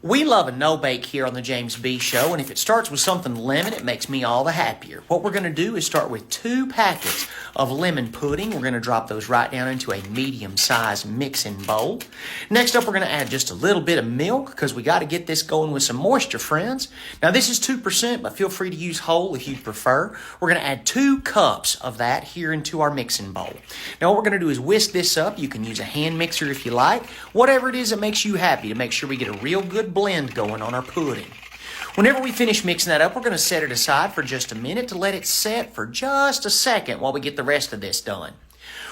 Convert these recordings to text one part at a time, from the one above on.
We love a no-bake here on the James B Show, and if it starts with something lemon, it makes me all the happier. What we're going to do is start with 2 packets of lemon pudding. We're going to drop those right down into a medium-sized mixing bowl. Next up, we're going to add just a little bit of milk because we got to get this going with some moisture, friends. Now, this is 2%, but feel free to use whole if you prefer. We're going to add 2 cups of that here into our mixing bowl. Now, what we're going to do is whisk this up. You can use a hand mixer if you like. Whatever it is that makes you happy to make sure we get a real good blend going on our pudding. Whenever we finish mixing that up, we're going to set it aside for just a minute to let it set for just a second while we get the rest of this done.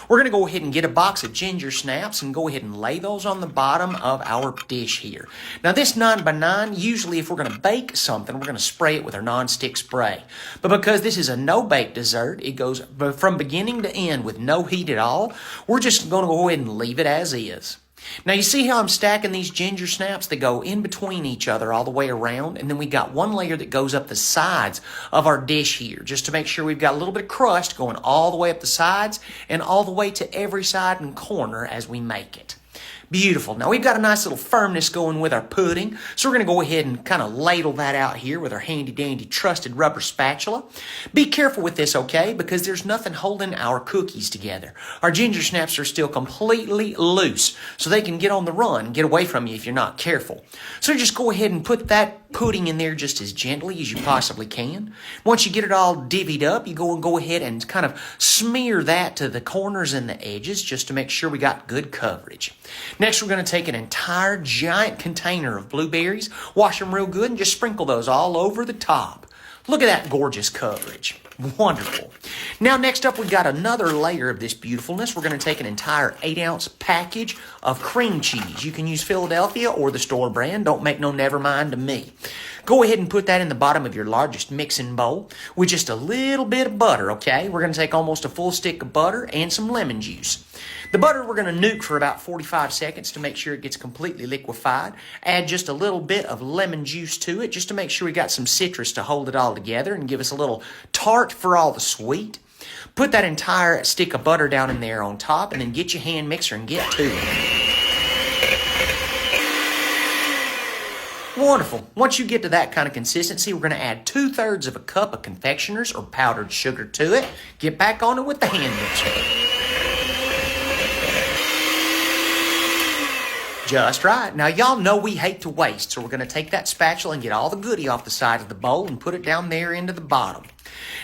We're going to go ahead and get a box of ginger snaps and go ahead and lay those on the bottom of our dish here. Now this 9x9, usually if we're going to bake something, we're going to spray it with our non-stick spray. But because this is a no-bake dessert, it goes from beginning to end with no heat at all, we're just going to go ahead and leave it as is. Now you see how I'm stacking these ginger snaps? They go in between each other all the way around, and then we got one layer that goes up the sides of our dish here, just to make sure we've got a little bit of crust going all the way up the sides and all the way to every side and corner as we make it. Beautiful. Now we've got a nice little firmness going with our pudding, so we're going to go ahead and kind of ladle that out here with our handy-dandy trusted rubber spatula. Be careful with this, okay, because there's nothing holding our cookies together. Our ginger snaps are still completely loose, so they can get on the run and get away from you if you're not careful. So just go ahead and put that pudding in there just as gently as you possibly can. Once you get it all divvied up, you go ahead and kind of smear that to the corners and the edges just to make sure we got good coverage. Next, we're going to take an entire giant container of blueberries, wash them real good, and just sprinkle those all over the top. Look at that gorgeous coverage. Wonderful. Now, next up, we've got another layer of this beautifulness. We're going to take an entire 8-ounce package of cream cheese. You can use Philadelphia or the store brand. Don't make no never mind to me. Go ahead and put that in the bottom of your largest mixing bowl with just a little bit of butter, okay? We're going to take almost a full stick of butter and some lemon juice. The butter we're going to nuke for about 45 seconds to make sure it gets completely liquefied. Add just a little bit of lemon juice to it just to make sure we got some citrus to hold it all together and give us a little tart for all the sweet. Put that entire stick of butter down in there on top and then get your hand mixer and get to it. Wonderful. Once you get to that kind of consistency, we're going to add 2/3 of a cup of confectioner's or powdered sugar to it. Get back on it with the hand mixer. Just right. Now, y'all know we hate to waste, so we're going to take that spatula and get all the goodie off the side of the bowl and put it down there into the bottom.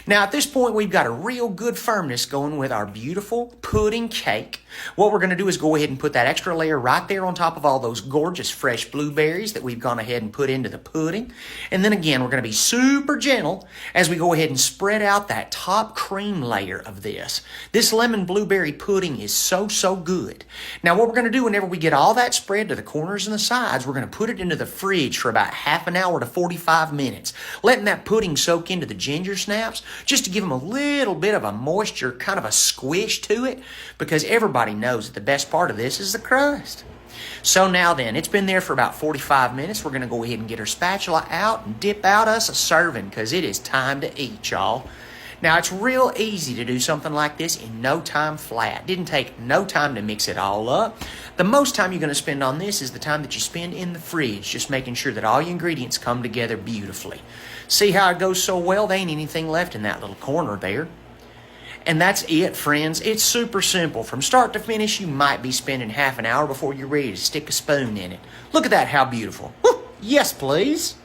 Now, at this point, we've got a real good firmness going with our beautiful pudding cake. What we're going to do is go ahead and put that extra layer right there on top of all those gorgeous fresh blueberries that we've gone ahead and put into the pudding. And then again, we're going to be super gentle as we go ahead and spread out that top cream layer of this. This lemon blueberry pudding is so good. Now, what we're going to do whenever we get all that spread to the corners and the sides, we're going to put it into the fridge for about half an hour to 45 minutes, letting that pudding soak into the ginger snaps just to give them a little bit of a moisture, kind of a squish to it, because everybody knows that the best part of this is the crust. So now then, it's been there for about 45 minutes. We're going to go ahead and get our spatula out and dip out us a serving because it is time to eat, y'all. Now, it's real easy to do something like this in no time flat. Didn't take no time to mix it all up. The most time you're going to spend on this is the time that you spend in the fridge, just making sure that all your ingredients come together beautifully. See how it goes so well? There ain't anything left in that little corner there. And that's it, friends. It's super simple. From start to finish, you might be spending half an hour before you're ready to stick a spoon in it. Look at that, how beautiful. Woo! Yes, please.